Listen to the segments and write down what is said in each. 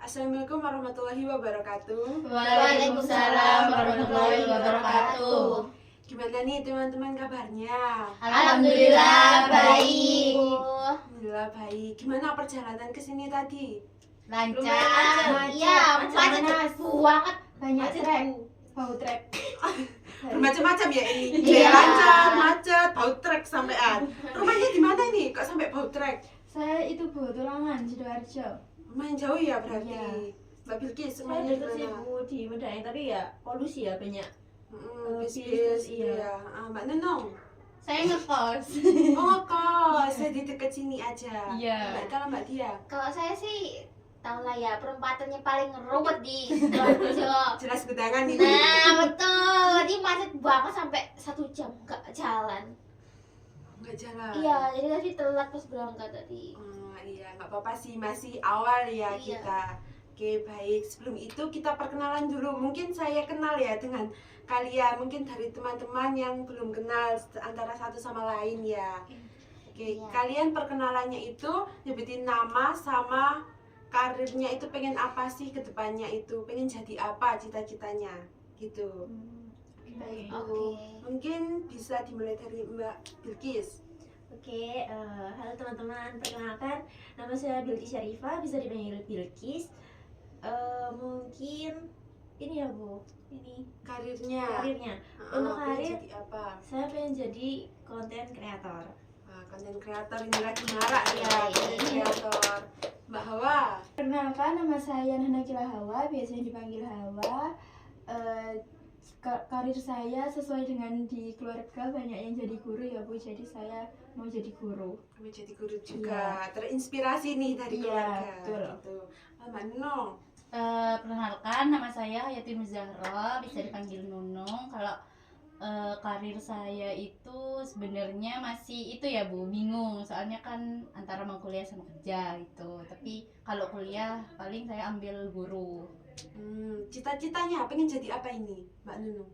Assalamualaikum warahmatullahi wabarakatuh. Waalaikumsalam warahmatullahi wabarakatuh. Gimana nih teman-teman kabarnya? Alhamdulillah baik. Alhamdulillah baik. Gimana perjalanan ke sini tadi? Lancar. Iya, macet banget. Banyak trek, bau trek. Bermacam-macam ya ini. Iya. Lancar, macet, bau trek sampean. Rumahnya di mana nih? Kok sampai bau trek? Saya itu Tulangan, Sidoarjo. Lumayan jauh ya berarti. Iya. Mbak Bilkis, Saya rumahnya deket sih gimana? Bu di Medan, tapi ya polusi ya banyak. Bis-bis gitu iya. ya. Mbak Nenong. Saya ngekos. Oh kok, saya di dekat sini aja. Iya. Kalau Mbak Dia, Kalau saya sih tahu lah ya, perempatannya paling ruwet di Sidoarjo. jelas gedangan ini. Nah, betul. Ini macet banget sampai 1 jam nggak jalan. Nggak jalan. Iya, jadi tadi telat pas berangkat tadi. Iya, nggak apa-apa sih, masih awal ya Iya. kita. Oke, baik. Sebelum itu kita perkenalan dulu. Mungkin saya kenal ya dengan kalian. Mungkin dari teman-teman yang belum kenal antara satu sama lain ya. Oke, Iya. kalian perkenalannya itu nyebutin nama sama karirnya itu pengen apa sih ke depannya itu. Pengen jadi apa cita-citanya gitu. Baik, Bu. Oke. Mungkin bisa dimulai dari Mbak Bilkis. Oke, halo teman-teman, perkenalkan nama saya Bilkis Syarifah, bisa dipanggil Bilkis. Mungkin ini ya Bu, ini Karirnya. karirnya. Ah, Untuk pengen karir, jadi apa? saya pengen jadi konten kreator. Konten kreator ini lagi marak ya, Iya, konten iya. kreator. Mbak Hawa, Perkenalkan, nama saya Nana Kila Hawa, biasanya dipanggil Hawa. Karir saya sesuai dengan di keluarga banyak yang jadi guru ya Bu, jadi saya mau jadi guru. kamu jadi guru juga, terinspirasi nih dari Iya, keluarga. betul. Gitu. Mbak Nunung, Perkenalkan, nama saya Yatim Zahra, bisa dipanggil Nunung. Kalau karir saya itu sebenarnya masih itu ya Bu, bingung. Soalnya kan antara mau kuliah sama kerja gitu. Tapi kalau kuliah paling saya ambil guru. cita-citanya pengen jadi apa ini, Mbak Nunung?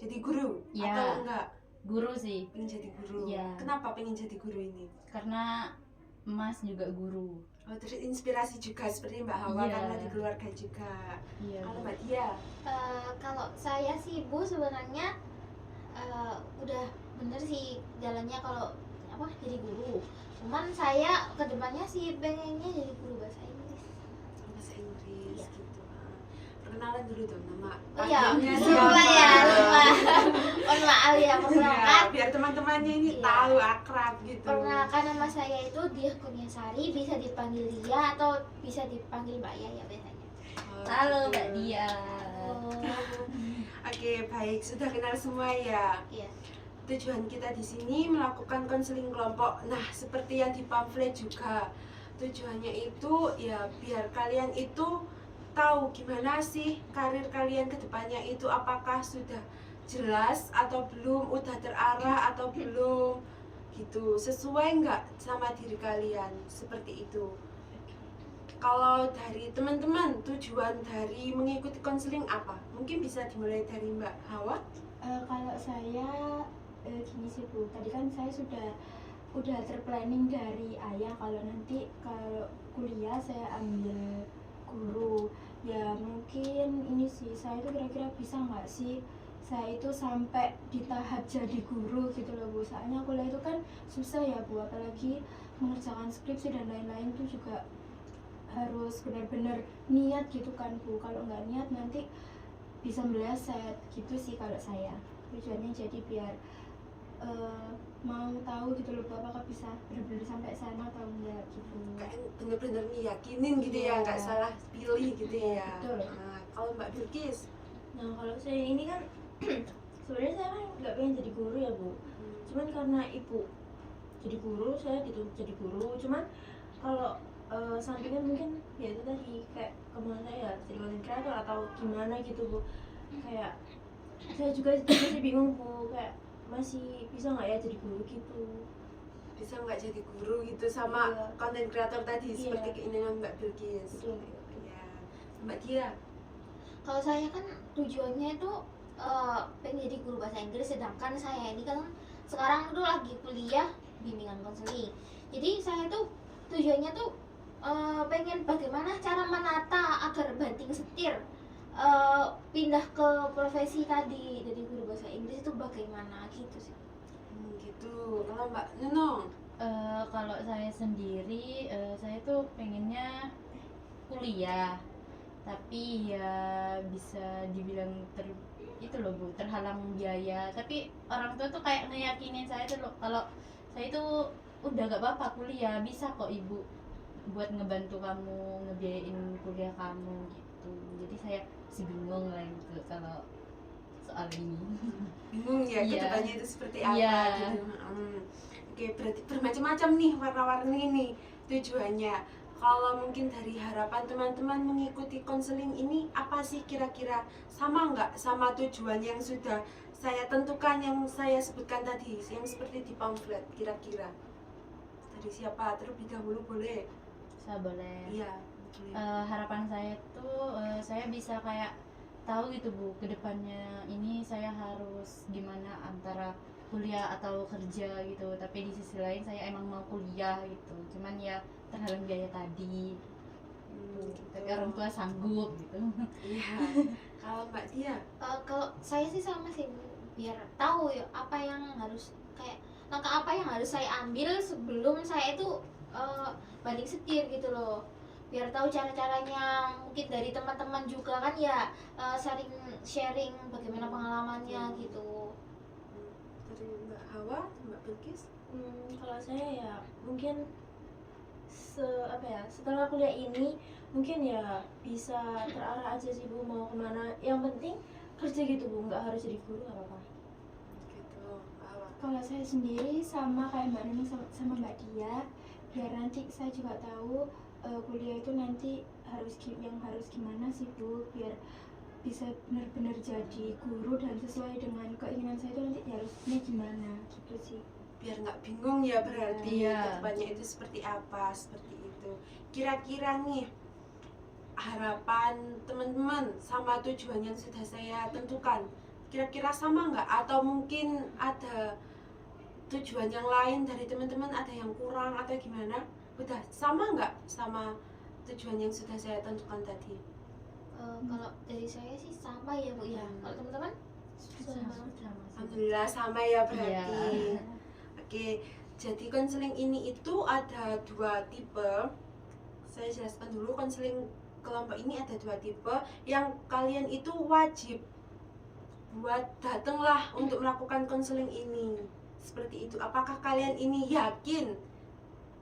Jadi guru Iya. atau enggak? Guru sih, Pengen jadi guru. Iya. Kenapa pengen jadi guru ini? karena Mas juga guru. Oh, terinspirasi juga seperti Mbak Hawa Iya. karena di keluarga juga. Iya. Kalau Mbak Dia, Kalau saya sih Bu sebenarnya udah bener sih jalannya kalau apa jadi guru. Cuman saya kedepannya sih pengennya jadi guru bahasa Inggris. bahasa Inggris Iya. gitu. Perkenalan dulu dong nama. Oh iya, panggilnya lupa siapa? ya, lupa. Mohon maaf ya, Iya, perkenalkan. biar teman-temannya ini Iya. tahu akrab gitu. Perkenalkan nama saya itu Diah Kurniasari, bisa dipanggil Dia atau bisa dipanggil Mbak Yaya biasanya. Oh, Halo gitu. Mbak Dia. Oh, Oke, baik. Sudah kenal semua ya. iya. Tujuan kita di sini melakukan konseling kelompok. Nah, seperti yang di pamflet juga. Tujuannya itu ya biar kalian itu tahu gimana sih karir kalian ke depannya itu, apakah sudah jelas atau belum, udah terarah atau belum gitu. Sesuai nggak sama diri kalian seperti itu. Kalau dari teman-teman, tujuan dari mengikuti konseling apa? Mungkin bisa dimulai dari Mbak Hawa. Kalau saya gini sih Bu, tadi kan saya udah terplanning dari ayah kalau nanti kalau kuliah saya ambil guru. Ya mungkin ini sih, saya itu kira-kira bisa nggak sih saya itu sampai di tahap jadi guru gitu loh Bu. Soalnya kuliah itu kan susah ya Bu, apalagi mengerjakan skripsi dan lain-lain itu juga harus benar-benar niat gitu kan Bu. Kalau nggak niat nanti bisa meleset gitu sih kalau saya. Tujuannya jadi biar mau tahu gitu loh Bu, apakah bisa benar-benar sampai sana atau enggak gitu. Kayak bener-bener ngiyakinin gitu ya, Iya. nggak salah pilih gitu ya. Betul. Nah, kalau Mbak Bilkis, Nah kalau saya ini kan sebenarnya saya kan nggak pengen jadi guru ya Bu. Cuman karena ibu jadi guru, saya dituntut jadi guru. Cuman kalau sampingan mungkin ya itu tadi kayak kemauan saya jadi konten kreator atau gimana gitu Bu. Kayak saya juga masih bingung Bu, kayak masih bisa nggak ya jadi guru gitu. bisa nggak jadi guru gitu sama Iya. konten kreator tadi Iya. seperti keinginan Mbak Bilkis. Betul. Ya. Mbak Dia, Kalau saya kan tujuannya itu pengen jadi guru bahasa Inggris, sedangkan saya ini kan sekarang tuh lagi kuliah bimbingan konseling. Jadi saya tuh tujuannya tuh pengen bagaimana cara menata mikir pindah ke profesi tadi jadi guru bahasa Inggris itu bagaimana gitu sih. Gitu. Kalau Mbak Nunung, Kalau saya sendiri, saya tuh pengennya kuliah, tapi ya bisa dibilang itu loh Bu, terhalang biaya. Tapi orang tua tuh kayak ngeyakinin saya tuh loh, kalau saya tuh udah gak apa-apa kuliah, bisa kok ibu buat ngebantu kamu, ngebiayain kuliah kamu gitu. Jadi saya masih bingung lah gitu kalau soal ini. bingung ya Iya. kedepannya itu seperti apa Iya. gitu. Oke, berarti bermacam-macam nih warna-warni nih tujuannya. Kalau mungkin dari harapan teman-teman mengikuti konseling ini, apa sih kira-kira, sama nggak sama tujuan yang sudah saya tentukan, yang saya sebutkan tadi, yang seperti di pamflet kira-kira? Dari siapa terlebih dahulu boleh? Saya boleh. Iya, boleh. Harapan saya tuh saya bisa kayak tahu gitu Bu, kedepannya ini saya harus gimana antara kuliah atau kerja gitu. Tapi di sisi lain saya emang mau kuliah gitu, cuman ya terhalang biaya tadi. Gitu. Tapi orang tua sanggup gitu. Iya. Kalau Mbak Dia, Kalau saya sih sama sih Bu. Biar tahu ya apa yang harus kayak langkah apa yang harus saya ambil sebelum saya itu banding setir gitu loh. Biar tahu cara-caranya, mungkin dari teman-teman juga kan ya sering sharing bagaimana pengalamannya gitu. dari Mbak Hawa, Mbak Bilkis. Kalau saya ya mungkin setelah kuliah ini mungkin ya bisa terarah aja sih Bu mau kemana. Yang penting kerja gitu Bu, nggak harus jadi guru nggak apa-apa. Gitu, Mbak Hawa. Kalau saya sendiri sama kayak Mbak Nunung sama Mbak Dia, biar nanti saya juga tahu kuliah itu nanti yang harus gimana sih Bu, biar bisa benar-benar jadi guru dan sesuai dengan keinginan saya itu nanti harusnya gimana gitu sih. Biar nggak bingung ya berarti Iya. kedepannya itu seperti apa, seperti itu. Kira-kira nih harapan teman-teman sama tujuan yang sudah saya tentukan, kira-kira sama nggak? Atau mungkin ada tujuan yang lain dari teman-teman, ada yang kurang atau gimana? Udah sama nggak sama tujuan yang sudah saya tentukan tadi? Kalau dari saya sih sama ya Bu ya. Kalau teman-teman? Sama. Alhamdulillah sama ya berarti. Iya. Oke, jadi konseling ini itu ada dua tipe. Saya jelaskan dulu, konseling kelompok ini ada dua tipe. Yang kalian itu wajib buat datanglah untuk melakukan konseling ini. Seperti itu. Apakah kalian ini yakin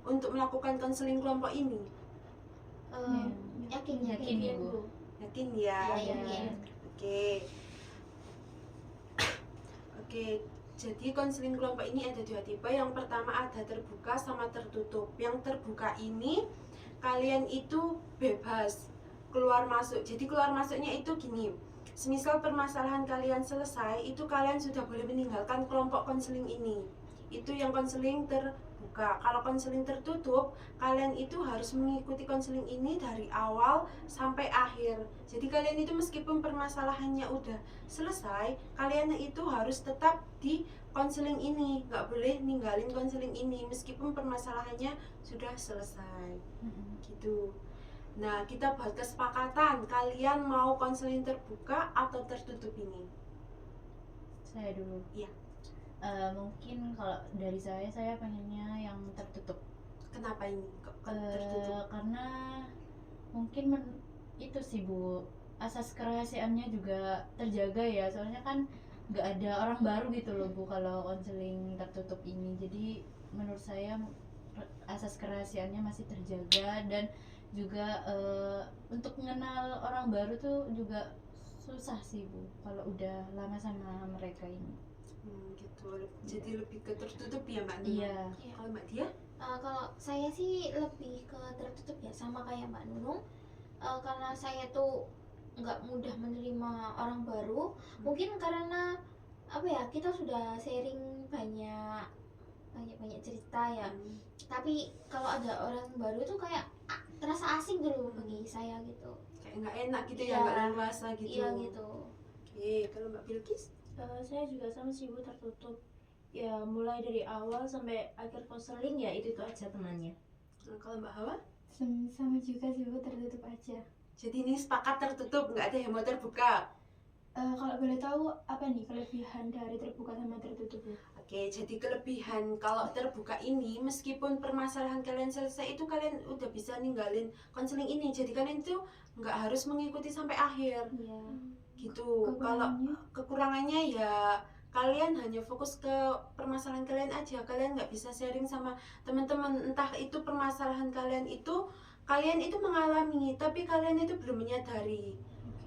untuk melakukan konseling kelompok ini? Yakin Yakin ya Bu. Yakin ya? Iya, yakin. Oke. Oke, jadi konseling kelompok ini ada dua tipe. Yang pertama ada terbuka sama tertutup. Yang terbuka ini kalian itu bebas keluar masuk. Jadi keluar masuknya itu gini. Semisal permasalahan kalian selesai, itu kalian sudah boleh meninggalkan kelompok konseling ini. Itu yang konseling terbuka. Kalau konseling tertutup, kalian itu harus mengikuti konseling ini dari awal sampai akhir. Jadi kalian itu meskipun permasalahannya udah selesai, kalian itu harus tetap di konseling ini, nggak boleh ninggalin konseling ini meskipun permasalahannya sudah selesai. Gitu. Nah, kita buat kesepakatan, kalian mau konseling terbuka atau tertutup ini? Saya dulu. Iya. Mungkin kalau dari saya pengennya yang tertutup. Kenapa ini kok tertutup? Karena mungkin itu sih Bu, asas kerahasiaannya juga terjaga ya, soalnya kan nggak ada orang baru gitu loh Bu kalau konseling tertutup ini. Jadi menurut saya asas kerahasiaannya masih terjaga, dan juga untuk mengenal orang baru tuh juga susah sih Bu kalau udah lama sama mereka ini. Gitu. Jadi lebih ke tertutup ya Mbak Nunung? Iya. Kalau Mbak Dia? Kalau saya sih lebih ke tertutup ya, sama kayak Mbak Nunung. Karena saya tuh nggak mudah menerima orang baru, mungkin karena apa ya, kita sudah sharing banyak cerita ya. Tapi kalau ada orang baru itu kayak terasa asing dulu bagi saya gitu. Kayak nggak enak gitu Iya. ya, nggak leluasa gitu. Iya gitu. Oke, kalau Mbak Bilkis? Saya juga sama sih Bu, tertutup. Ya mulai dari awal sampai akhir konseling ya itu aja temannya. Kalau Mbak Hawa? Sama juga sih Bu, tertutup aja. Jadi ini sepakat tertutup, nggak ada yang mau terbuka. Kalau boleh tahu apa nih kelebihan dari terbuka sama tertutup Bu? Oke, jadi kelebihan kalau terbuka ini, meskipun permasalahan kalian selesai itu kalian udah bisa ninggalin konseling ini. Jadi kalian itu nggak harus mengikuti sampai akhir Iya. gitu. Kalau kekurangannya ya kalian hanya fokus ke permasalahan kalian aja. Kalian nggak bisa sharing sama teman-teman, entah itu permasalahan kalian itu mengalami, tapi kalian itu belum menyadari.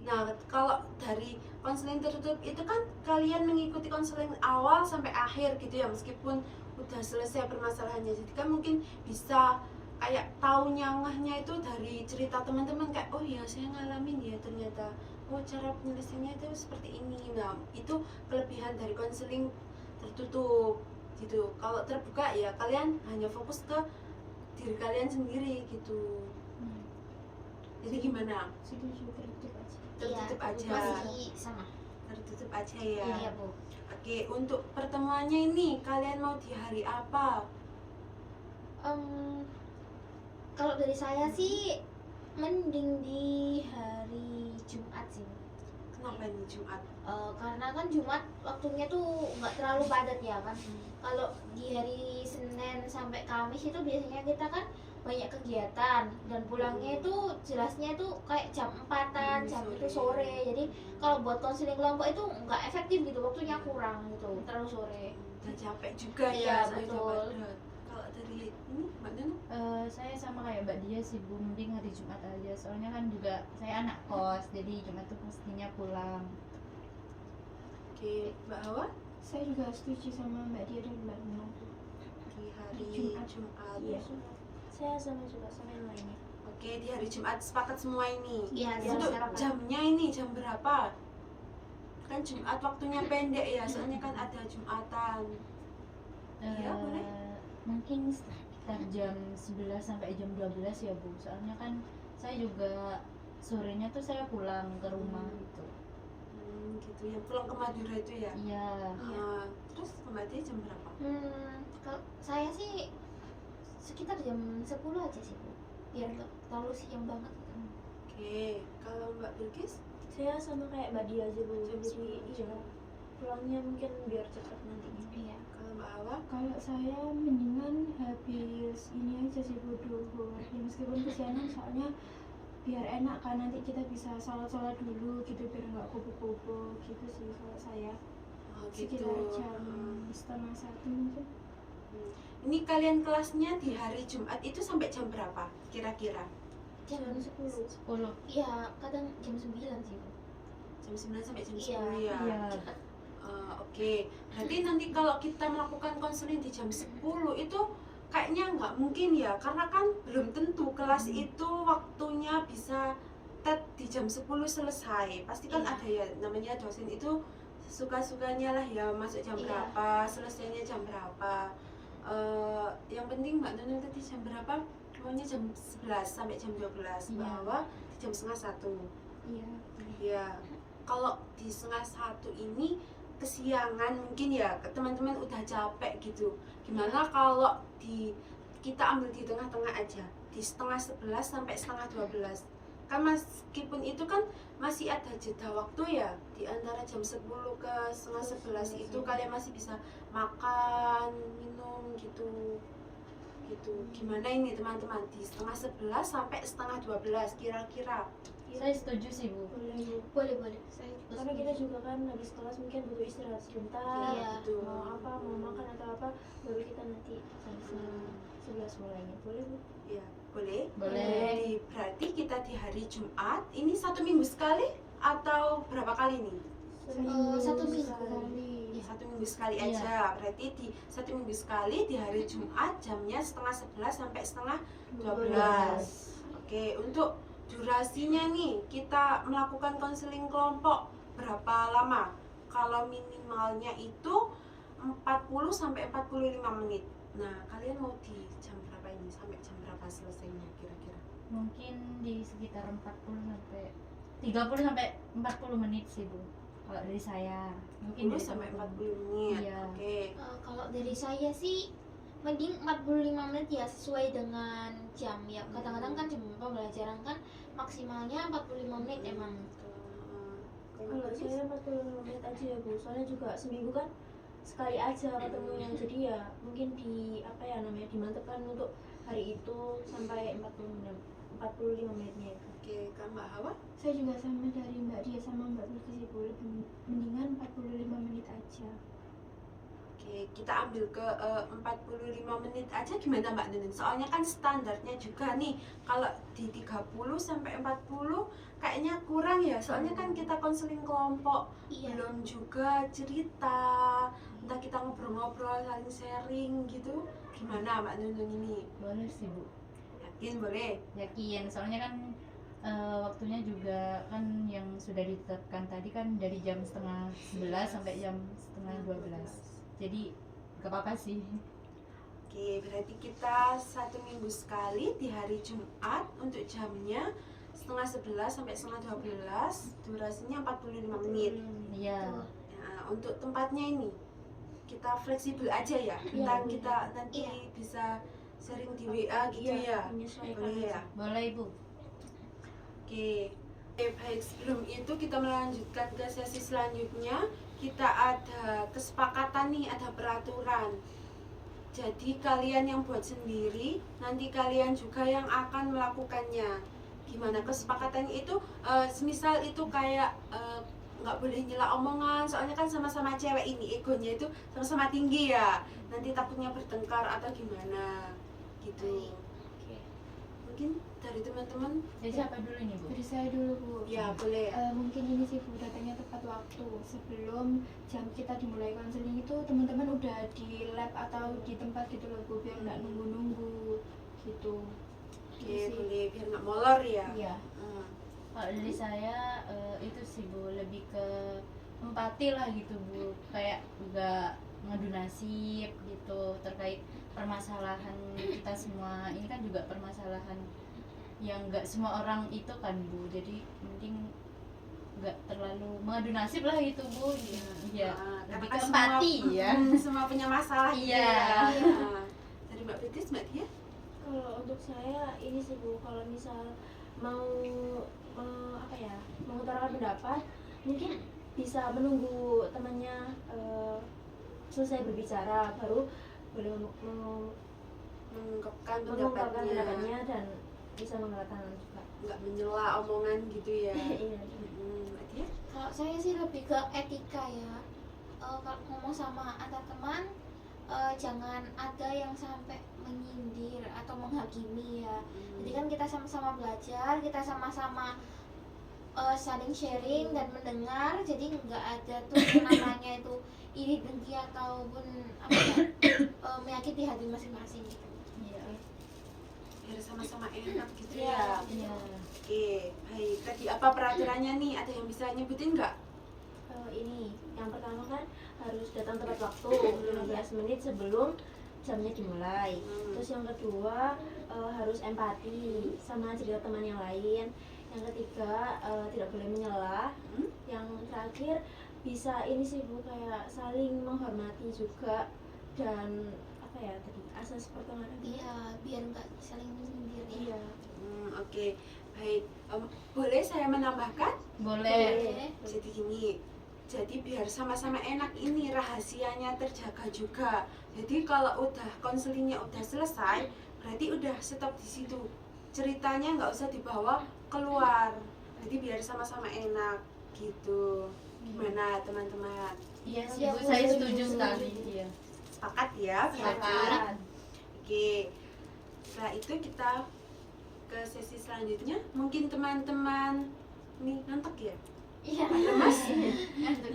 Nah, kalau dari konseling tertutup itu kan kalian mengikuti konseling awal sampai akhir gitu ya, meskipun udah selesai permasalahannya. Jadi kan mungkin bisa kayak tahu nyangahnya itu dari cerita teman-teman, kayak oh ya saya ngalamin ya ternyata, oh cara penyelesaiannya itu seperti ini. Nah, itu kelebihan dari konseling tertutup gitu. Kalau terbuka ya kalian hanya fokus ke diri kalian sendiri gitu. Jadi gimana? Setuju, tertutup aja. Tertutup aja. Masih sama. Tertutup aja ya. Iya Bu. Oke, untuk pertemuannya ini kalian mau di hari apa? Kalau dari saya sih mending di hari Jumat sih. Kenapa ini Jumat? Karena kan Jumat waktunya tuh nggak terlalu padat ya kan. Kalau di hari Senin sampai Kamis itu biasanya kita kan banyak kegiatan dan pulangnya itu jelasnya itu kayak jam 4-an, jam itu sore. Jadi kalau buat konseling kelompok itu nggak efektif gitu, waktunya kurang gitu, terlalu sore. Dan capek juga Iya, ya, saya betul. padat. Kalau dari ini Mbak Nunu? Saya sama kayak Mbak Dia sih Bu, mending hari Jumat aja. Soalnya kan juga saya anak kos, jadi Jumat tuh pastinya pulang. Oke, Mbak Hawa? Saya juga setuju sama Mbak Dia dan Mbak Nuna. Di hari Jumat. Jumat. Iya. Saya sama juga sama yang lainnya. Oke, di hari Jumat sepakat semua ini. Iya, Untuk secara jamnya ini jam berapa? Kan Jumat waktunya pendek ya, soalnya kan ada Jumatan. Iya, boleh. Mungkin sekitar jam 11 sampai jam 12 ya Bu. Soalnya kan saya juga sorenya tuh saya pulang ke rumah gitu. Gitu ya, pulang ke Madura itu ya. Iya. Terus kembali jam berapa? Kalau saya sih sekitar jam 10 aja sih Bu, biar nggak terlalu siang banget gitu. Oke, kalau Mbak Bilkis? Saya sama kayak Mbak Dia aja Bu. Jam Jadi 10 iya, pulangnya mungkin biar cepat nantinya. Iya. Kalau Mbak Hawa? Kalau saya mendingan habis ini aja sih Bu, duhur. Ya meskipun kesianan soalnya biar enak kan, nanti kita bisa sholat dulu gitu biar nggak kubu-kubu gitu sih kalau saya. Oh, Sekitar jam 12:30 mungkin. Ini kalian kelasnya di hari Jumat itu sampai jam berapa kira-kira? Jam 10. 10. Iya, kadang jam 9 sih Bu. Jam 9 sampai jam Iya. 10 ya? Iya. Oke, berarti nanti kalau kita melakukan konseling di jam 10 itu kayaknya nggak mungkin ya, karena kan belum tentu kelas itu waktunya bisa di jam 10 selesai. Pasti kan Iya. ada ya, namanya dosen itu suka-sukanya lah ya, masuk jam Iya. berapa, selesainya jam berapa. Yang penting Mbak Nunung tadi jam berapa? Maunya jam 11 sampai jam 12, Iya. bahwa di jam setengah 1. Iya. Ya, kalau di setengah 1 ini kesiangan mungkin ya, teman-teman udah capek gitu. Gimana kalau kita ambil di tengah-tengah aja, di setengah 11 sampai setengah 12. Kan meskipun itu kan masih ada jeda waktu ya, di antara jam 10 ke setengah 11 itu kalian masih bisa makan, minum gitu. Gimana ini teman-teman, di setengah 11 sampai setengah 12 kira-kira? Saya setuju sih Bu. Boleh Bu. Boleh. Saya juga Karena kita setuju. juga kan habis kelas mungkin butuh istirahat sebentar. Iya. Gitu. Mau makan atau apa, baru kita nanti jam 11 mulainya. Boleh Bu? Ya, boleh. Boleh. Berarti kita di hari Jumat ini 1 minggu sekali atau berapa kali nih? Satu minggu. sekali. Ya, 1 minggu sekali Iya. aja. Berarti di 1 minggu sekali di hari Jumat jamnya setengah 11 sampai setengah 12. Oke, untuk durasinya nih kita melakukan konseling kelompok berapa lama? Kalau minimalnya itu 40 sampai 45 menit. Nah, kalian mau di jam berapa ini? Sampai jam berapa selesainya kira-kira? Mungkin di sekitar 40 sampai 30 sampai 40 menit sih Bu. Kalau dari saya, mungkin 40 dari sampai 40. 40 menit. Iya. Oke. Kalau dari saya sih mending 45 menit ya, sesuai dengan jam ya. Kadang-kadang kan jam pembelajaran kan maksimalnya 45 menit emang. Kalau saya 45 menit aja ya Bu, soalnya juga seminggu kan sekali aja ketemunya, jadi ya mungkin dimantepkan untuk hari itu sampai 45 menitnya itu. Oke, Kak Mbak Hawa? Saya juga sama dari Mbak Dia sama Mbak Bilkis sih Bu, lebih mendingan 45 menit aja. Oke, kita ambil ke 45 menit aja gimana Mbak Nunun? Soalnya kan standarnya juga nih, kalau di 30 sampai 40 kayaknya kurang ya. Soalnya kan kita konseling kelompok, Iya. belum juga cerita, entah kita ngobrol-ngobrol, saling sharing gitu. Gimana Mbak Nunun ini? Boleh sih Bu, Yakin boleh? yakin soalnya kan waktunya juga kan yang sudah ditetapkan tadi kan dari jam setengah 11 sampai jam setengah 12. Jadi gak apa-apa sih. Oke, berarti kita 1 minggu sekali di hari Jumat untuk jamnya setengah 11 sampai setengah 12, durasinya 45 menit. Iya. Nah, untuk tempatnya ini kita fleksibel aja ya. Entah kita nanti Iya. bisa sharing di WA gitu ya. Menyesuaikan Boleh ya. Boleh Ibu. Oke. Baik, sebelum itu kita melanjutkan ke sesi selanjutnya. Kita ada kesepakatan nih, ada peraturan. Jadi kalian yang buat sendiri, nanti kalian juga yang akan melakukannya. Gimana kesepakatannya itu? Semisal itu kayak nggak boleh nyela omongan, soalnya kan sama-sama cewek ini egonya itu sama-sama tinggi ya. Nanti takutnya bertengkar atau gimana gitu. Oke. Mungkin dari teman-teman Jadi siapa dulu nih Bu? Dari saya dulu Bu. ya boleh ya. Mungkin ini sih Bu, datangnya tepat waktu. Sebelum jam kita dimulai konseling itu teman-teman udah di lab atau di tempat gitu loh Bu, biar nggak nunggu-nunggu gitu. Oke, Gitu sih. boleh biar nggak molor ya. Iya. Hmm. Kalau dari saya itu sih Bu, lebih ke empati lah gitu Bu, kayak nggak ngadu nasib gitu terkait permasalahan kita semua. Ini kan juga permasalahan yang nggak semua orang itu kan Bu, jadi mending nggak terlalu mengadu nasib lah gitu Bu. Iya, lebih ke Karena empati semua, ya. semua punya masalah gitu Iya. ya. Nah, dari Mbak Betis, Mbak Dia? Kalau untuk saya ini sih Bu, kalau misal mau mengutarakan pendapat, mungkin bisa menunggu temannya selesai berbicara, baru boleh Mengungkapkan mengungkapkan pendapatnya, pendapatnya dan bisa mengatakan juga. nggak menyela omongan gitu ya. Iya. Mbak Dia? Kalau saya sih lebih ke etika ya. Kalau ngomong sama antar teman, jangan ada yang sampai menyindir atau menghakimi ya. Jadi kan kita sama-sama belajar, kita sama-sama saling sharing dan mendengar. Jadi nggak ada tuh yang namanya itu iri dengki ataupun menyakiti hati masing-masing gitu. Iya. Biar sama-sama enak gitu Iya. ya. Iya. Oke, baik. Tadi apa peraturannya nih? Ada yang bisa nyebutin nggak? Ini yang pertama kan harus datang tepat waktu 15 menit sebelum jamnya dimulai. Terus yang kedua harus empati sama cerita teman yang lain. Yang ketiga tidak boleh menyela. Yang terakhir bisa ini sih Bu, kayak saling menghormati juga, dan apa ya tadi, asas pertemanan. Iya, biar nggak saling menyindir ya. Iya. Oke, baik. Boleh saya menambahkan? Boleh. Jadi gini, jadi biar sama-sama enak ini rahasianya terjaga juga. Jadi kalau udah konselingnya udah selesai, berarti udah stop di situ. Ceritanya nggak usah dibawa keluar. Jadi biar sama-sama enak gitu. Gimana teman-teman? Iya sih Iya, Bu, Bu, saya setuju. setuju sekali. Iya. Sepakat ya? Sepakat. berarti? Oke. Setelah itu kita ke sesi selanjutnya. Mungkin teman-teman nih ngantuk ya? Iya. Mas?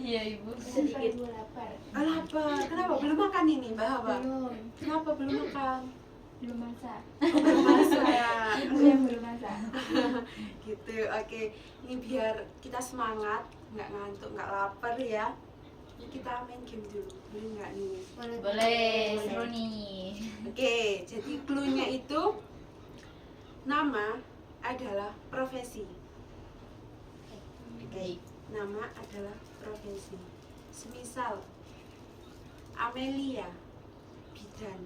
Iya Ibu. Sedikit Bu, lapar. Lapar. Kenapa? Belum makan ini, Mbak Hawa? Belum. Kenapa belum makan? Belum masak. Belum masak. Ibu yang belum masak. Gitu, oke. Ini biar kita semangat, nggak ngantuk, nggak lapar ya. Ini kita main game dulu, boleh nggak nih? Boleh, seru nih. Oke, jadi clue-nya itu nama adalah profesi. Oke, nama adalah profesi. Semisal Amelia, bidan.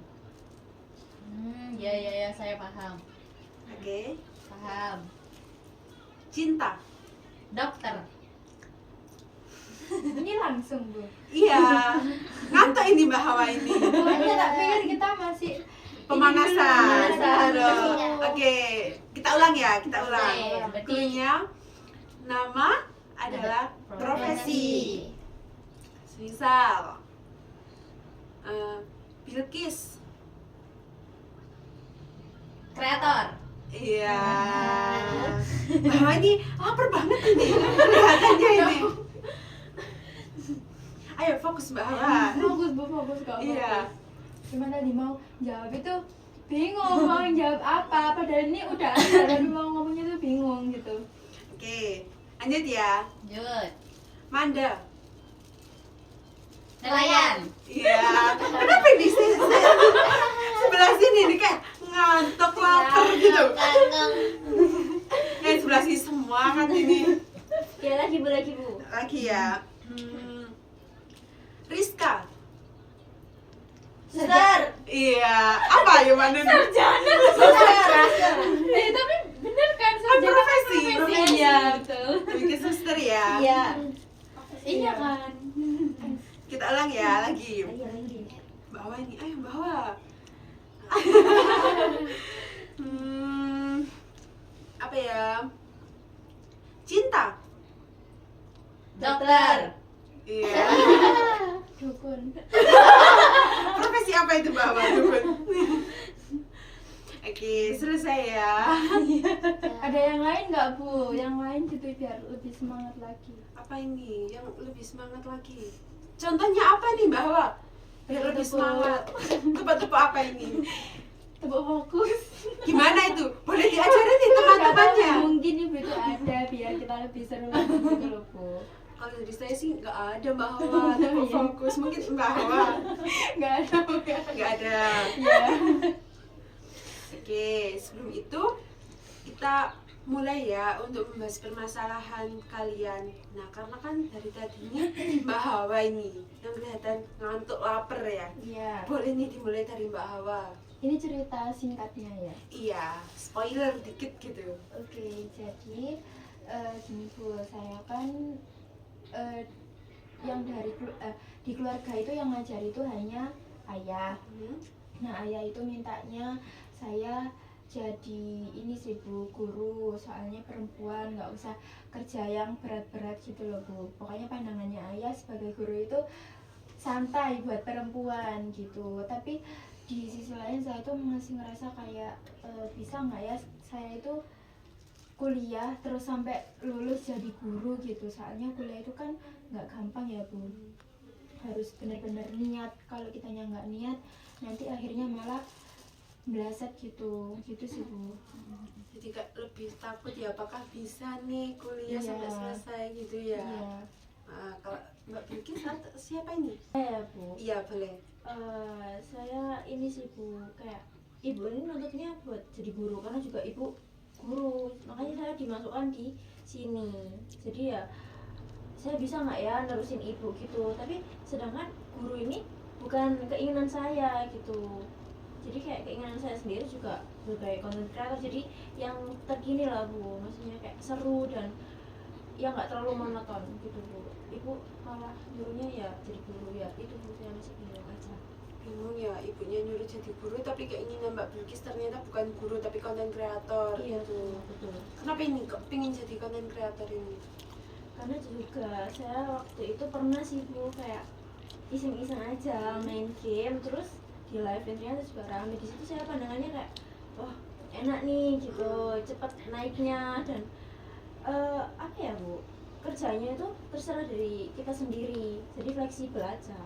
Ya, saya paham. Oke, Paham. Cinta. Dokter. Ini langsung Bu. Iya. Ngantuk ini Mbak Hawa ini. Pokoknya tak pikir kita masih Pemanasan. Pemanasan. Aduh. Oke, kita ulang ya, kita ulang. Oke, berarti- Cluenya nama adalah profesi. Misal Bilqis. Kreator. Iya. Bahwa ini lapar banget ini kelihatannya ini. Ayo fokus Mbak Hawa. fokus Bu, fokus kok. Iya. Cuman tadi mau jawab itu bingung mau jawab apa, padahal ini udah ada tapi mau ngomongnya tuh bingung gitu. Oke, lanjut ya. Lanjut. Manda. Nelayan. Iya. Kenapa di sini sebelah sini nih kayak ngantuk lapar gitu. Yang sebelah sini semua kan ini. Ya lagi Bu, Lagi ya. Rizka. Suster. Iya. Apa ya mana? Tapi bener kan Kan profesi. Iya betul. Bikin suster ya. Iya. Iya kan. Kita ulang ya lagi. Lagi. Bawa ini, ayo bawa. Apa ya? Cinta. Dokter. Iya. Dukun. Profesi apa itu bawa dukun? Oke, selesai ya. Ada yang lain nggak Bu? Yang lain gitu biar lebih semangat lagi. Apa ini yang lebih semangat lagi? Contohnya apa nih bawa? Biar lebih semangat. Tebak-tebak apa ini? Tebak fokus. Gimana itu? Boleh diajarin nih teman-temannya. Mungkin Ibu itu ada biar kita lebih seru lagi gitu loh Bu. Kalau dari saya sih nggak ada Mbak Hawa, tebak fokus. Mungkin Mbak Hawa Nggak ada Bu. nggak ada. Iya. Oke, sebelum itu kita mulai ya untuk membahas permasalahan kalian. Nah, karena kan dari tadinya Mbak Hawa ini yang kelihatan ngantuk lapar ya. Iya. Boleh nih dimulai dari Mbak Hawa. Ini cerita singkatnya ya. Iya, spoiler dikit gitu. Oke, jadi gini Bu, saya kan yang di keluarga itu yang ngajar itu hanya ayah. Nah, ayah itu mintanya saya jadi ini sih Bu, guru, soalnya perempuan nggak usah kerja yang berat-berat gitu loh Bu. Pokoknya pandangannya ayah sebagai guru itu santai buat perempuan gitu. Tapi di sisi lain saya tuh masih ngerasa kayak bisa nggak ya saya itu kuliah terus sampai lulus jadi guru gitu. Soalnya kuliah itu kan nggak gampang ya Bu, harus benar-benar niat. Kalau kitanya nggak niat nanti akhirnya malah belaset gitu sih Bu. Jadi Kak lebih takut ya apakah bisa nih kuliah Iya. sampai selesai gitu ya. Iya. Nah, kalau Mbak Bilqis siapa ini? Ya Bu. Iya, boleh. Saya ini sih Bu, kayak ibu ini nuntutnya buat jadi guru karena juga ibu guru, makanya saya dimasukkan di sini. Jadi ya saya bisa nggak ya nerusin ibu gitu, tapi sedangkan guru ini bukan keinginan saya gitu. Jadi kayak keinginan saya sendiri juga sebagai content creator, jadi yang terkini lah Bu, maksudnya kayak seru dan ya nggak terlalu monoton gitu Bu. Ibu malah nyuruhnya ya jadi guru, ya itu Bu, saya masih bingung aja. Bingung ya, ibunya nyuruh jadi guru tapi keinginan Mbak Bilqis ternyata bukan guru tapi konten kreator Iya gitu. betul. Kenapa ini kok pengen jadi konten kreator ini? Karena juga saya waktu itu pernah sih Bu, kayak iseng-iseng aja main game terus di live ternyata juga rame. Di situ saya pandangannya kayak wah enak nih gitu, cepet naiknya dan apa ya Bu, kerjanya itu terserah dari kita sendiri, jadi fleksibel aja.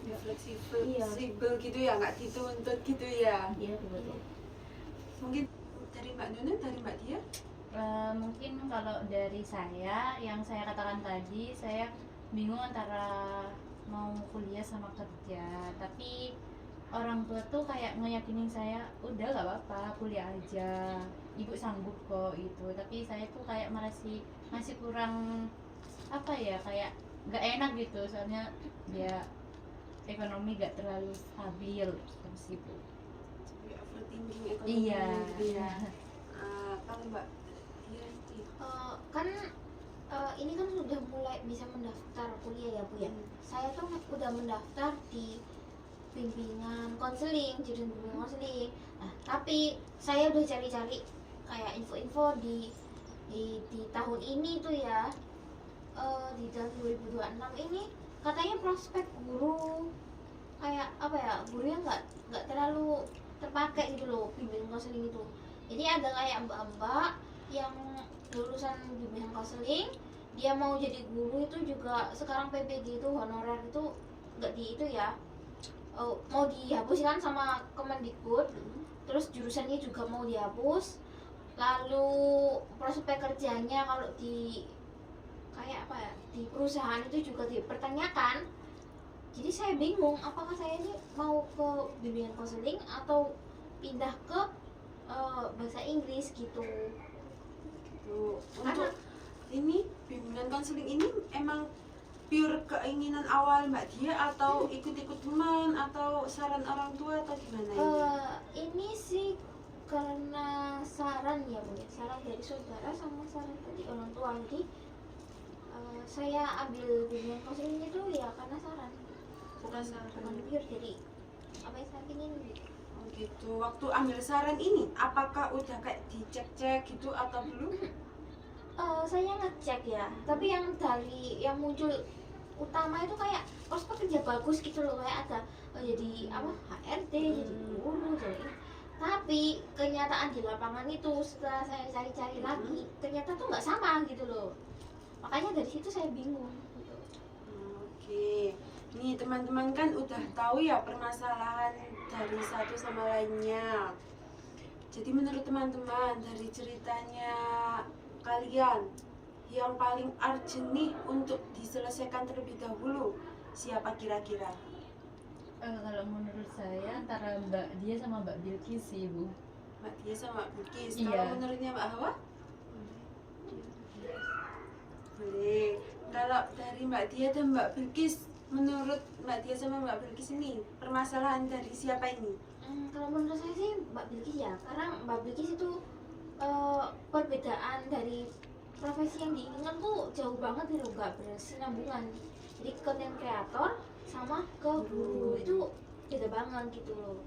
Ya fleksibel, Iya. fleksibel gitu ya, nggak dituntut gitu ya. Iya betul. Mungkin dari Mbak Nunun, dari Mbak Dia? Mungkin kalau dari saya yang saya katakan tadi, saya bingung antara mau kuliah sama kerja, tapi orang tua tuh kayak ngeyakinin saya udah gak apa-apa kuliah aja, ibu sanggup kok gitu. Tapi saya tuh kayak masih kurang apa ya, kayak nggak enak gitu, soalnya ya ekonomi gak terlalu stabil terus gitu. Ya, overthinking ekonomi Iya. gitu ya. Kalau Mbak Dia ini kan ini kan sudah mulai bisa mendaftar kuliah ya Bu ya. Saya tuh udah mendaftar di bimbingan konseling, jurusan bimbingan konseling. Nah, tapi saya udah cari-cari kayak info-info di tahun ini tuh ya, di tahun 2026 ini katanya prospek guru kayak apa ya, gurunya nggak terlalu terpakai gitu loh bimbingan konseling itu. Jadi ada kayak mbak-mbak yang lulusan bimbingan konseling, dia mau jadi guru itu juga sekarang PPG itu honorer itu nggak di itu ya, mau dihapus kan sama Kemendikbud. Terus jurusannya juga mau dihapus, lalu prospek kerjanya kalau di kayak apa ya, di perusahaan itu juga dipertanyakan. Jadi saya bingung apakah saya ini mau ke bimbingan konseling atau pindah ke bahasa Inggris gitu. Untuk ini bimbingan konseling ini emang pure keinginan awal Mbak Dia atau ikut-ikut teman atau saran orang tua atau gimana ini? Ini sih karena saran ya Bu ya, saran dari saudara sama saran dari orang tua. Jadi saya ambil bimbingan konseling itu ya karena saran, bukan pure jadi apa yang saya ingin gitu. Oh gitu. Waktu ambil saran ini, apakah udah kayak dicek-cek gitu atau belum? Saya ngecek ya, tapi yang dari yang muncul utama itu kayak prospek kerja bagus gitu loh, kayak ada jadi apa HRD, jadi guru, jadi. Tapi kenyataan di lapangan itu setelah saya cari-cari lagi, ternyata tuh nggak sama gitu loh. Makanya dari situ saya bingung. Gitu. Oke. Nih teman-teman kan udah tahu ya permasalahan dari satu sama lainnya. Jadi menurut teman-teman dari ceritanya kalian yang paling urgent nih untuk diselesaikan terlebih dahulu siapa kira-kira? Kalau menurut saya antara Mbak Dia sama Mbak Bilkis sih Bu. Mbak Dia sama Mbak Bilkis. Iya. Kalau menurutnya Mbak Hawa? Boleh. Kalau dari Mbak Dia dan Mbak Bilkis, menurut Mbak Dia sama Mbak Bilkis ini permasalahan dari siapa ini? Kalau menurut saya sih Mbak Bilkis ya, karena Mbak Bilkis itu perbedaan dari profesi yang diinginkan tuh jauh banget gitu, nggak berkesinambungan. Jadi konten kreator sama ke guru itu beda banget gitu loh.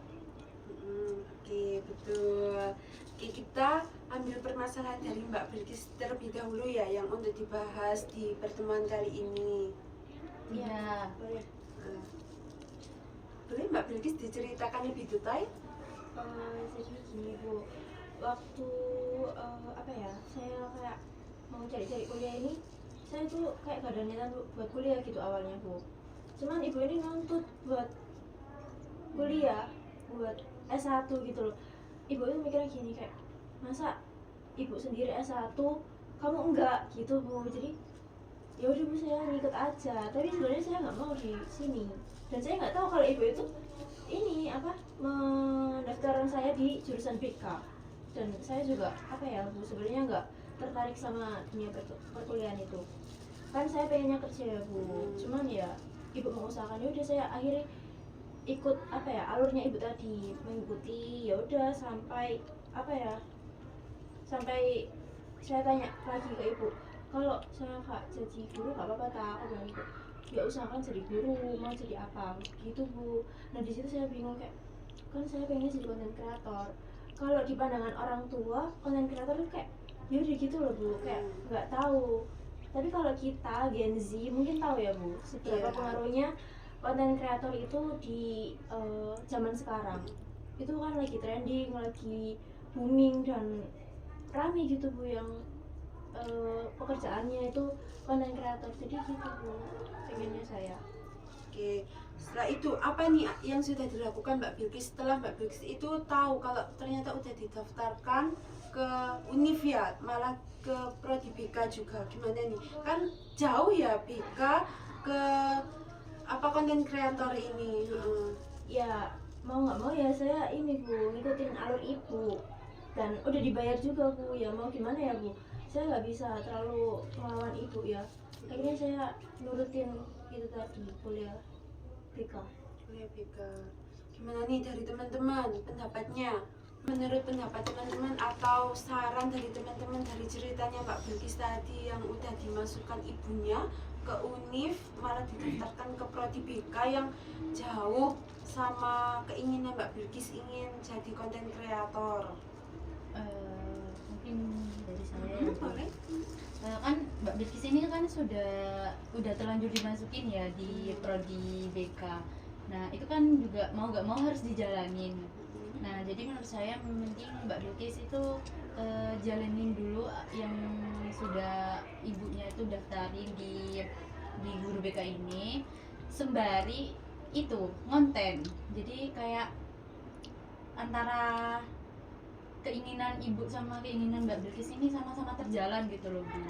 Oke, betul. Oke, kita ambil permasalahan dari Mbak Bilkis terlebih dahulu ya, yang untuk dibahas di pertemuan kali ini. Iya. Boleh. Boleh Mbak Bilkis diceritakan lebih detail? Jadi gini Bu, waktu apa ya, saya kayak mau cari-cari kuliah ini, saya tuh kayak gak ada niatan buat kuliah gitu awalnya Bu. Cuman ibu ini nuntut buat kuliah, buat S1 gitu loh. Ibu itu mikirnya gini kayak, masa ibu sendiri S1 kamu enggak gitu Bu. Jadi ya udah Bu, saya ngikut aja. Tapi sebenarnya saya nggak mau di sini, dan saya nggak tahu kalau ibu itu ini apa mendaftarkan saya di jurusan BK. Dan saya juga apa ya Bu, sebenarnya nggak tertarik sama dunia perkuliahan itu. Kan saya pengennya kerja ya Bu, cuman ya ibu mengusahakan, ya udah saya akhirnya ikut apa ya alurnya ibu tadi, mengikuti ya udah sampai apa ya, sampai saya tanya lagi ke ibu, kalau saya nggak jadi guru nggak apa-apa tak? Aku bilang gitu. Ya usahakan jadi guru, mau jadi apa gitu Bu. Nah di situ saya bingung kayak, kan saya pengen jadi konten kreator. Kalau di pandangan orang tua konten kreator itu kayak ya udah gitu loh Bu, kayak nggak tahu. Tapi kalau kita Gen Z mungkin tahu ya Bu, seberapa pengaruhnya konten kreator itu di zaman sekarang. Itu kan lagi trending, lagi booming dan rame gitu Bu, yang pekerjaannya itu konten kreator. Jadi gitu Bu, pengennya saya. Oke, setelah itu apa nih yang sudah dilakukan Mbak Bilkis setelah Mbak Bilkis itu tahu kalau ternyata udah didaftarkan ke Univ ya, malah ke Prodi BK juga, gimana nih? Kan jauh ya BK ke apa konten kreator ini. Ya mau nggak mau ya saya ini Bu, ngikutin alur ibu, dan udah dibayar juga Bu. Ya mau gimana ya Bu, saya nggak bisa terlalu melawan ibu ya. Akhirnya saya nurutin itu tadi, kuliah BK. Kuliah BK. Gimana nih dari teman-teman pendapatnya? Menurut pendapat teman-teman atau saran dari teman-teman dari ceritanya Mbak Bilkis tadi yang udah dimasukkan ibunya ke UNIF, malah didaftarkan ke Prodi BK yang jauh sama keinginan Mbak Bilkis ingin jadi konten kreator. Mungkin dari saya ya, Bu. Boleh? Kan Mbak Bilkis ini kan udah terlanjur dimasukin ya di prodi BK. Nah itu kan juga mau gak mau harus dijalanin. Nah jadi menurut saya mending Mbak Bilkis itu jalanin dulu yang sudah ibunya itu daftarin di guru BK ini, sembari itu ngonten. Jadi kayak antara keinginan ibu sama keinginan Mbak Bilkis ini sama-sama terjalan gitu loh Bu.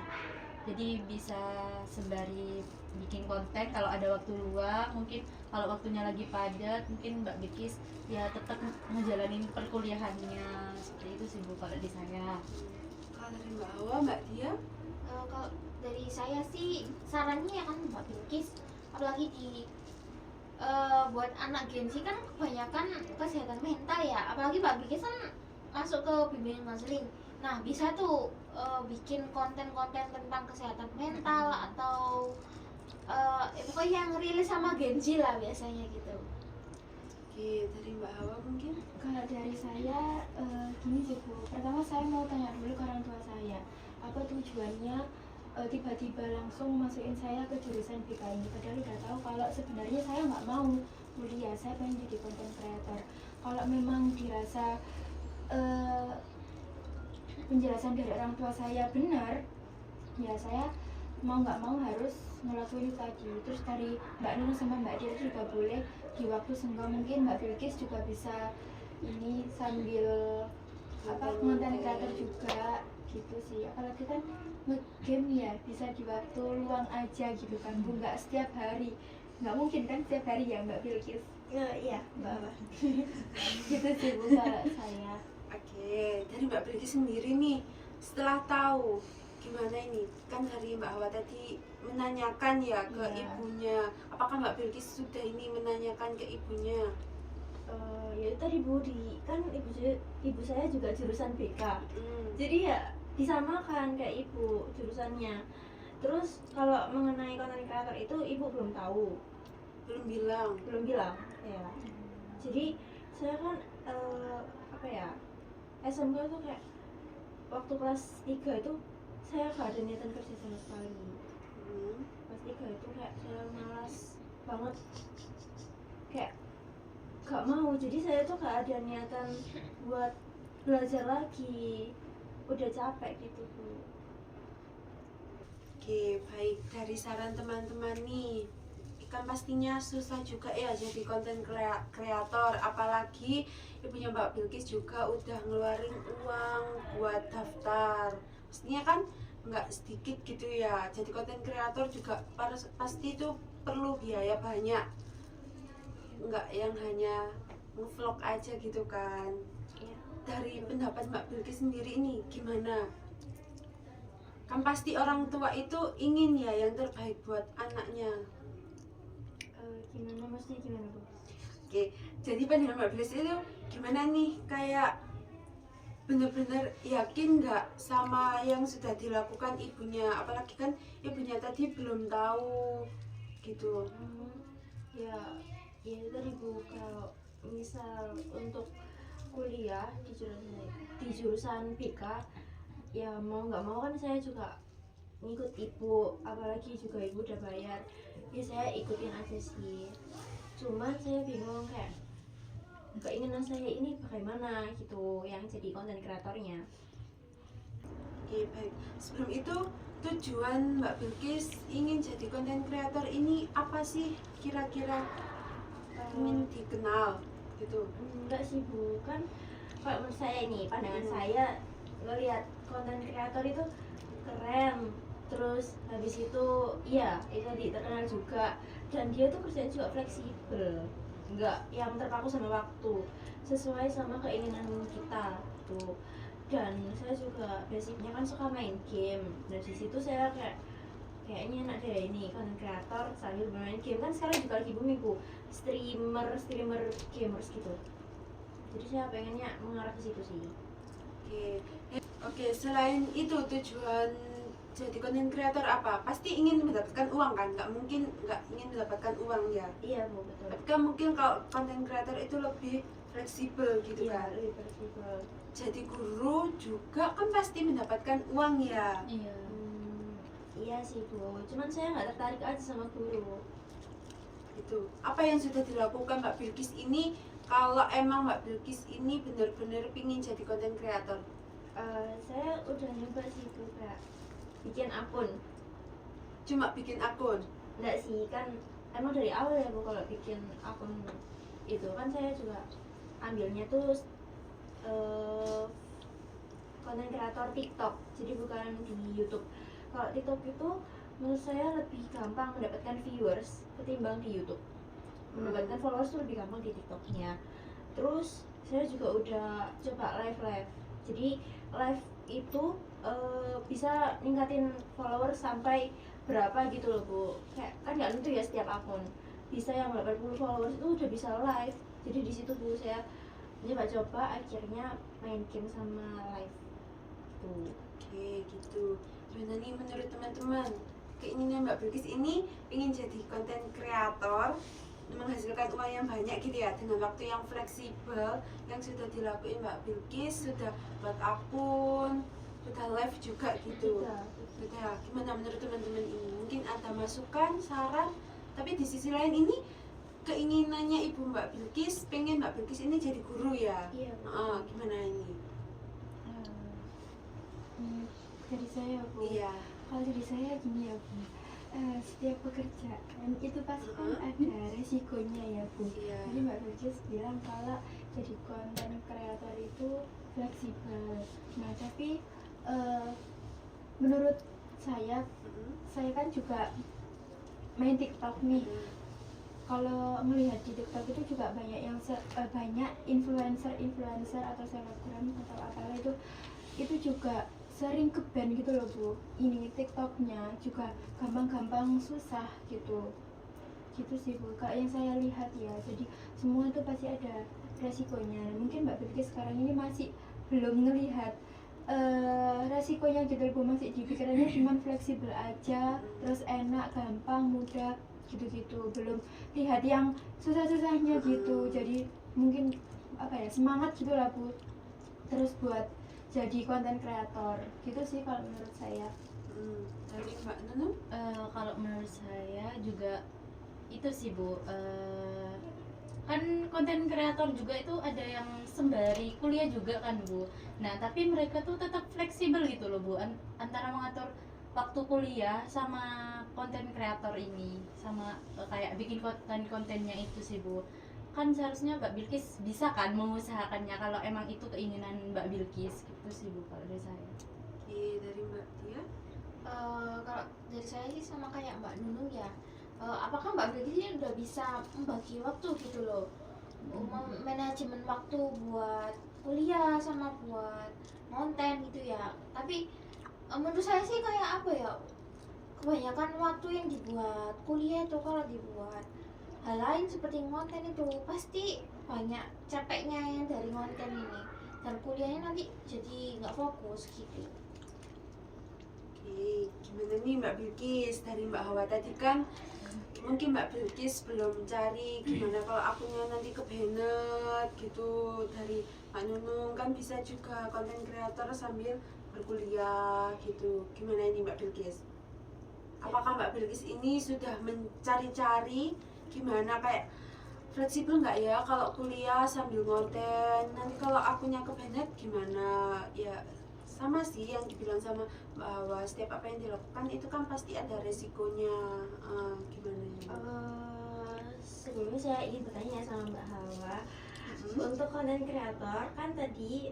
Jadi bisa sembari bikin konten kalau ada waktu luang, mungkin kalau waktunya lagi padat mungkin Mbak Bilkis ya tetap ngejalanin perkuliahannya. Seperti itu sih Bu kalau di saya. Kalau dari Mbak Hawa, Mbak Dia? Kalau dari saya sih sarannya ya kan Mbak Bilkis, apalagi di buat anak Gen Z kan kebanyakan kesehatan mental ya, apalagi Mbak Bilkis kan masuk ke bimbingan konseling. Nah bisa tuh bikin konten-konten tentang kesehatan mental atau pokoknya yang rilis sama Gen Z lah biasanya gitu. Oke, dari Mbak Hawa mungkin? Kalau dari saya gini sih Bu, pertama saya mau tanya dulu ke orang tua saya, apa tujuannya tiba-tiba langsung masukin saya ke jurusan BK ini, padahal udah tahu kalau sebenarnya saya nggak mau kuliah, saya pengen jadi content creator. Kalau memang dirasa penjelasan dari orang tua saya benar, ya saya mau nggak mau harus ngelakuin itu tadi. Terus dari Mbak Nuna sama Mbak Dia juga boleh di waktu senggang mungkin Mbak Bilkis juga bisa ini sambil konten kreator juga gitu sih. Apalagi kan nge-game ya bisa di waktu luang aja gitu kan Bu, nggak setiap hari, nggak mungkin kan setiap hari ya Mbak Bilkis. Iya Mbak. Gitu sih Bu kalau saya. Oke, dari Mbak Bilkis sendiri nih, setelah tahu gimana ini, kan dari Mbak Hawa tadi menanyakan ya ke Iya. ibunya, apakah Mbak Bilkis sudah ini menanyakan ke ibunya? Ya tadi Bu, kan ibu saya juga jurusan BK. Jadi ya disamakan kayak ibu jurusannya. Terus kalau mengenai konten kreator itu ibu belum tahu, Belum bilang. ya. Jadi saya kan SMK itu kayak waktu kelas 3 itu saya gak ada niatan kerja sama sekali. Kelas 3 itu kayak saya malas banget, kayak gak mau. Jadi saya tuh gak ada niatan buat belajar lagi, udah capek gitu Bu. Oke, baik. Dari saran teman-teman nih, kan pastinya susah juga ya jadi konten kreator, apalagi ibunya Mbak Bilkis juga udah ngeluarin uang buat daftar. Pastinya kan nggak sedikit gitu ya. Jadi konten kreator juga pasti itu perlu biaya banyak, nggak yang hanya ngevlog aja gitu kan. Dari pendapat Mbak Bilkis sendiri ini gimana? Kan pasti orang tua itu ingin ya yang terbaik buat anaknya. Gimana Bu? Oke, jadi pandangan Mbak Bilkis itu gimana nih? Kayak bener-bener yakin nggak sama yang sudah dilakukan ibunya? Apalagi kan ibunya tadi belum tahu gitu. Ya itu tadi Bu, kalau misal untuk kuliah di jurusan BK, ya mau nggak mau kan saya juga ngikut ibu, apalagi juga ibu udah bayar, ya saya ikutin aja sih. Cuman saya bingung kayak keinginan saya ini bagaimana gitu yang jadi konten kreatornya. Oke, baik. Sebelum itu tujuan Mbak Bilkis ingin jadi konten kreator ini apa sih kira-kira? Ingin dikenal gitu. Enggak sih Bu, kan kalau menurut saya ini pandangan saya ngelihat konten kreator itu keren, terus habis itu iya itu tadi terkenal juga, dan dia tuh kerjanya juga fleksibel, nggak yang terpaku sama waktu, sesuai sama keinginan kita tuh. Dan saya juga basicnya kan suka main game, dan di situ saya kayaknya enak deh ini konten kreator sambil bermain game. Kan sekarang juga lagi booming Bu, streamer gamers gitu. Jadi saya pengennya mengarah ke situ sih. Oke, selain itu tujuan jadi konten kreator apa? Pasti ingin mendapatkan uang kan? Nggak mungkin nggak ingin mendapatkan uang ya. Iya Bu, betul. Tapi kan mungkin kalau konten kreator itu lebih fleksibel gitu Iya, kan. lebih fleksibel. Jadi guru juga kan pasti mendapatkan uang ya. Iya. Iya sih Bu, cuman saya nggak tertarik aja sama guru. Gitu. Apa yang sudah dilakukan Mbak Bilkis ini kalau emang Mbak Bilkis ini benar-benar pingin jadi konten kreator? Saya udah nyoba sih Bu, Kak, bikin akun. Cuma bikin akun? Enggak sih, kan emang dari awal ya Bu, kalau bikin akun itu kan saya juga ambilnya tuh konten kreator TikTok, jadi bukan di YouTube. Kalau TikTok itu menurut saya lebih gampang mendapatkan viewers ketimbang di YouTube. Mendapatkan followers tuh lebih gampang di TikToknya. Terus saya juga udah coba live. Jadi live itu bisa ningkatin followers sampai berapa gitu loh Bu. Kayak kan nggak tentu ya setiap akun. Bisa yang 80 followers itu udah bisa live. Jadi di situ Bu saya coba akhirnya main game sama live. Tuh. Oke, gitu. Gimana nih menurut teman-teman? Keinginan Mbak Bilkis ini ingin jadi konten kreator, menghasilkan uang yang banyak gitu ya, dengan waktu yang fleksibel yang sudah dilakuin Mbak Bilkis, sudah buat akun, sudah live juga gitu. Sudah. Gimana menurut teman-teman ini? Mungkin ada masukan, saran, tapi di sisi lain ini keinginannya Ibu Mbak Bilkis, pengen Mbak Bilkis ini jadi guru ya. Iya. Gimana ini? Dari saya Bu, Iya. kalau dari saya gini ya Bu, setiap pekerjaan itu pasti kan ada resikonya ya Bu. Iya. Jadi Mbak Bilkis bilang kalau jadi konten kreator itu fleksibel. Nah tapi menurut saya kan juga main TikTok nih. Kalau melihat di TikTok itu juga banyak yang banyak influencer atau selebgram atau apalah itu juga sering ke ban gitu loh Bu. Ini TikToknya juga gampang susah gitu sih Bu, kalau yang saya lihat ya. Jadi semua itu pasti ada resikonya. Mungkin Mbak Bilkis sekarang ini masih belum melihat resikonya gitu Bu, masih di pikirannya cuma fleksibel aja, terus enak, gampang, mudah gitu, belum lihat yang susah-susahnya gitu. Jadi mungkin semangat gitu lah Bu, terus buat jadi konten kreator gitu sih kalau menurut saya. Dari Mbak Nunung? Kalau menurut saya juga itu sih Bu, kan konten kreator juga itu ada yang sembari kuliah juga kan Bu. Nah tapi mereka tuh tetap fleksibel gitu loh Bu, antara mengatur waktu kuliah sama konten kreator ini, sama kayak bikin kontennya itu sih Bu. Kan seharusnya Mbak Bilkis bisa kan mengusahakannya kalau emang itu keinginan Mbak Bilkis gitu sih Bu kalau dari saya. Oke, dari Mbak Tia? Kalau dari saya sih sama kayak Mbak Nunung ya. Apakah Mbak Bilkis ini udah bisa membagi waktu gitu loh, manajemen waktu buat kuliah sama buat konten gitu ya. Tapi menurut saya sih kayak apa ya, kebanyakan waktu yang dibuat kuliah itu kalau dibuat hal lain seperti konten itu pasti banyak capeknya yang dari konten ini, dan kuliahnya nanti jadi nggak fokus gitu. Oke, gimana nih Mbak Bilkis? Dari Mbak Hawa tadi kan mungkin Mbak Bilkis belum cari gimana kalau akunnya nanti kebenet gitu. Dari Mbak Nunung kan bisa juga konten kreator sambil berkuliah gitu. Gimana ini Mbak Bilkis? Apakah Mbak Bilkis ini sudah mencari-cari gimana kayak fleksibel nggak ya kalau kuliah sambil konten? Nanti kalau akunnya kebenet gimana? Ya sama sih yang dibilang sama Mbak Hawa, setiap apa yang dilakukan itu kan pasti ada resikonya. Gimana ini? Sebelumnya saya ingin bertanya sama Mbak Hawa, untuk konten kreator kan tadi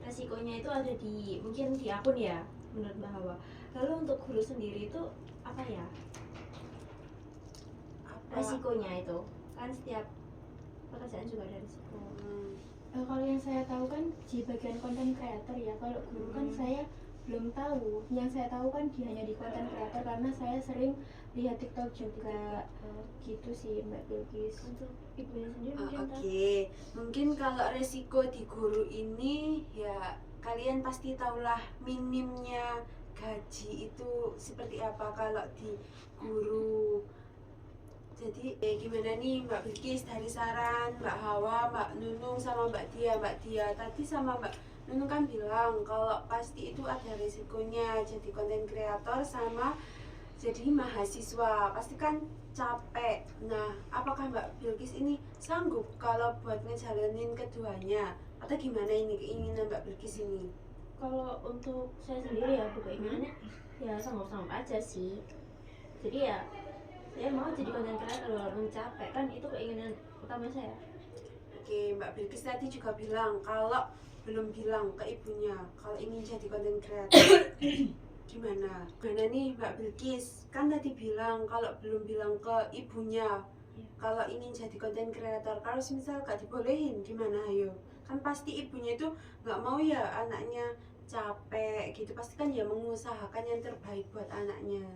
resikonya itu ada di mungkin di akun ya menurut Mbak Hawa. Lalu untuk guru sendiri itu apa ya resikonya? Itu kan setiap pekerjaan juga ada risiko. Kalau yang saya tahu kan di bagian konten kreator ya, kalau guru kan saya belum tahu. Yang saya tahu kan dia hanya di konten kreator karena saya sering lihat TikTok juga. Gitu sih Mbak Bilkis. Untuk ibunya sendiri Oh, mungkin oke, mungkin kalau resiko di guru ini ya kalian pasti tahulah minimnya gaji itu seperti apa kalau di guru. Jadi gimana nih Mbak Bilkis, dari saran Mbak Hawa, Mbak Nunung sama Mbak Dia tadi sama Mbak Nunung kan bilang kalau pasti itu ada resikonya jadi konten kreator sama jadi mahasiswa, pasti kan capek. Nah, apakah Mbak Bilkis ini sanggup kalau buat ngejalanin keduanya? Atau gimana ini keinginan Mbak Bilkis ini? kalau untuk saya sendiri ya keinginannya ya sanggup-sanggup aja sih. Jadi ya saya mau jadi konten kreator walaupun capek, kan itu keinginan utama saya. Oke, Mbak Bilkis tadi juga bilang kalau belum bilang ke ibunya kalau ingin jadi konten kreator. Gimana? Gimana nih Mbak Bilkis? Kan tadi bilang kalau belum bilang ke ibunya kalau ingin jadi konten kreator. Kalau misal gak dibolehin gimana ayo? Kan pasti ibunya itu gak mau ya anaknya capek gitu. Pasti kan ya mengusahakan yang terbaik buat anaknya.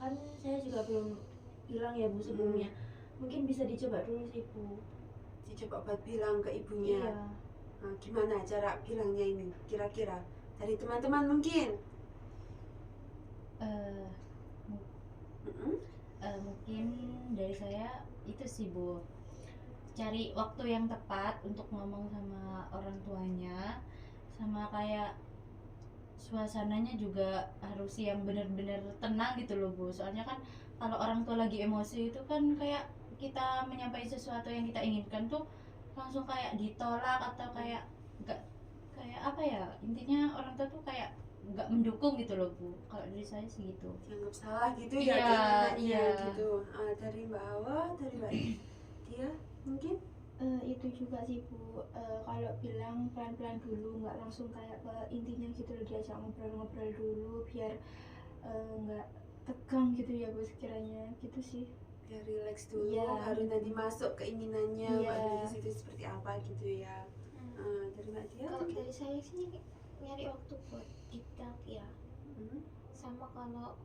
Kan saya juga belum bilang ya Bu sebelumnya. Mungkin bisa dicoba dulu sih Bu. Dicoba buat bilang ke ibunya. Iya. Nah, gimana cara bilangnya ini kira-kira? Dari teman-teman mungkin? Mungkin dari saya itu sih Bu, cari waktu yang tepat untuk ngomong sama orang tuanya, sama kayak suasananya juga harus yang benar-benar tenang gitu loh Bu. Soalnya kan kalau orang tua lagi emosi itu kan kayak kita menyampaikan sesuatu yang kita inginkan tuh langsung kayak ditolak atau kayak nggak, kayak apa ya, intinya orang tua tuh kayak nggak mendukung gitu loh Bu. Kalau dari saya sih gitu. Dianggap salah gitu ya Iya, keinginannya iya. gitu. Dari Mbak Hawa, dari Mbak Dia mungkin? Itu juga sih Bu, kalau bilang pelan-pelan dulu, nggak langsung kayak ke intinya gitu loh, diajak ngobrol-ngobrol dulu biar nggak tegang gitu ya Bu sekiranya, gitu sih. Biar relax dulu, Iya. harus nanti masuk keinginannya Iya. Mbak Bilkis itu seperti apa gitu ya. Dari Mbak Dia Kalau mungkin? dari saya sih nyari waktu buat diktat ya, Hmm. sama kalau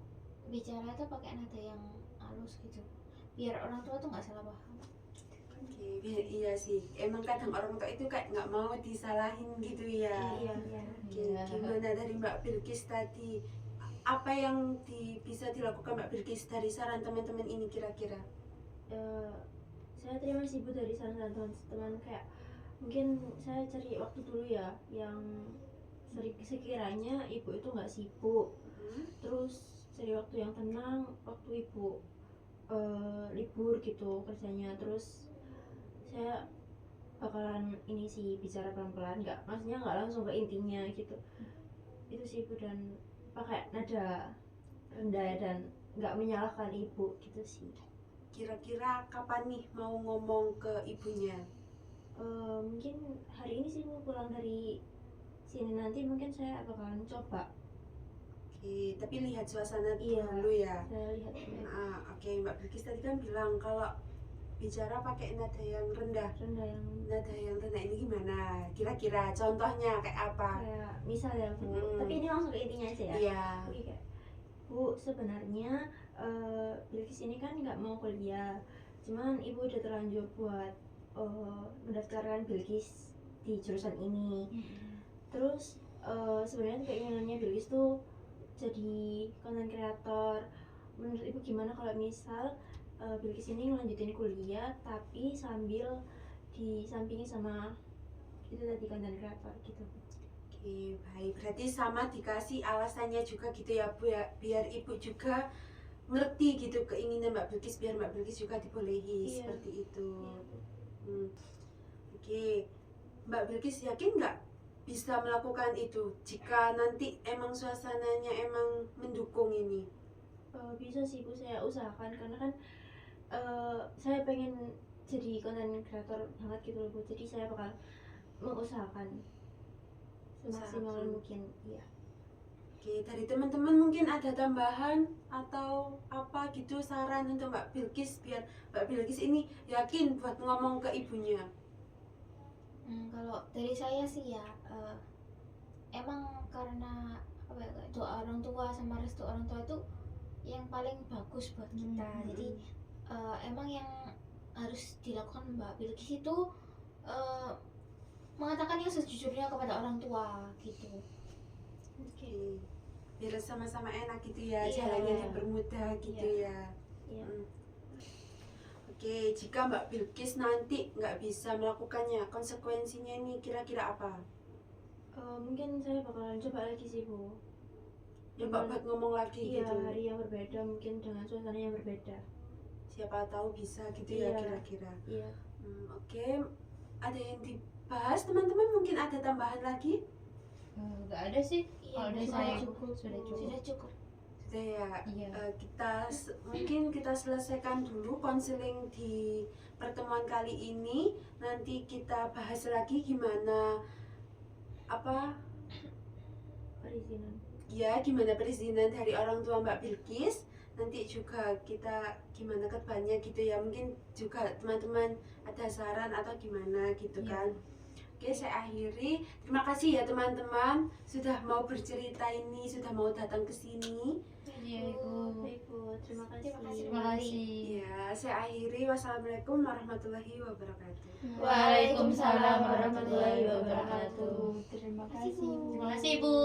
bicara itu pakai nada yang halus gitu, biar orang tua tuh nggak salah paham. Oke, iya sih. Emang kadang orang tua itu kayak nggak mau disalahin gitu ya. Iya. Oke, Iya. gimana dari Mbak Bilkis tadi? Apa yang bisa dilakukan Mbak Bilkis dari saran teman-teman ini kira-kira? Saya terima sih Bu dari saran teman-teman, kayak mungkin saya cari waktu dulu ya yang sekiranya ibu itu nggak sibuk, terus cari waktu yang tenang, waktu ibu libur gitu kerjanya. Terus saya bakalan ini sih bicara pelan-pelan, maksudnya nggak langsung ke intinya gitu. Itu sih Bu, dan pakai nada rendah dan nggak menyalahkan ibu gitu sih. Kira-kira kapan nih mau ngomong ke ibunya? Mungkin hari ini sih mau pulang dari sini, nanti mungkin saya bakalan coba. Oke, tapi lihat suasana Iya. dulu ya. Saya lihat dulu. Oke, Mbak Bilkis tadi kan bilang kalau bicara pakai nada yang rendah. Rendah yang Nada yang rendah ini gimana? Kira-kira contohnya kayak apa? kayak misal ya Bu, tapi ini langsung ke intinya aja ya. Iya. Oke, kayak Bu, sebenarnya Bilkis ini kan nggak mau kuliah, cuman ibu udah terlanjur buat mendaftarkan Bilkis di jurusan ini. Terus sebenarnya keinginannya Bilkis tuh jadi konten kreator. Menurut ibu gimana kalau misal Bilkis ini ngelanjutin kuliah tapi sambil disampingi sama itu tadi konten kreator gitu. Oke, baik. Berarti sama dikasih alasannya juga gitu ya Bu ya, biar ibu juga ngerti gitu keinginan Mbak Bilkis, biar Mbak Bilkis juga dibolehi Iya. seperti itu. Iya, Bu. Oke, Mbak Bilkis yakin nggak bisa melakukan itu jika nanti emang suasananya emang mendukung ini? Bisa sih Bu, saya usahakan karena kan saya pengen jadi konten kreator banget gitu loh Bu. Jadi saya bakal mengusahakan semaksimal Usahakan. mungkin. Iya. Oke, dari teman-teman mungkin ada tambahan atau apa gitu saran untuk Mbak Bilkis biar Mbak Bilkis ini yakin buat ngomong ke ibunya. Kalau dari saya sih ya, emang karena apa ya, doa orang tua sama restu orang tua itu yang paling bagus buat kita. Jadi emang yang harus dilakukan Mbak Bilkis itu mengatakan yang sejujurnya kepada orang tua gitu. Oke. Biar sama-sama enak gitu ya, Iya. jalannya dipermudah gitu ya. Iya. Oke, jika Mbak Bilkis nanti nggak bisa melakukannya, konsekuensinya ini kira-kira apa? Mungkin saya bakalan coba lagi sih Bu. Coba buat ngomong lagi Iya, gitu. hari yang berbeda mungkin dengan suasana yang berbeda. Siapa tahu bisa gitu ya Iya. kira-kira. Iya. Oke, ada yang dibahas teman-teman? Mungkin ada tambahan lagi? Nggak ada sih. Kalau dari sudah saya cukup. sudah cukup. Sudah cukup. Sudah ya. Iya. Mungkin kita selesaikan dulu konseling di pertemuan kali ini. Nanti kita bahas lagi gimana Perizinan. ya gimana perizinan dari orang tua Mbak Bilkis. Nanti juga kita gimana ke depannya gitu ya. Mungkin juga teman-teman ada saran atau gimana gitu Iya. kan. Oke, saya akhiri. Terima kasih ya teman-teman sudah mau bercerita ini, sudah mau datang ke sini. Iya, Ibu. Baik Bu, terima kasih. Terima kasih. Terima kasih. Ya, saya akhiri. Wassalamualaikum warahmatullahi wabarakatuh. Waalaikumsalam warahmatullahi wabarakatuh. Terima kasih Bu. Terima kasih, Bu.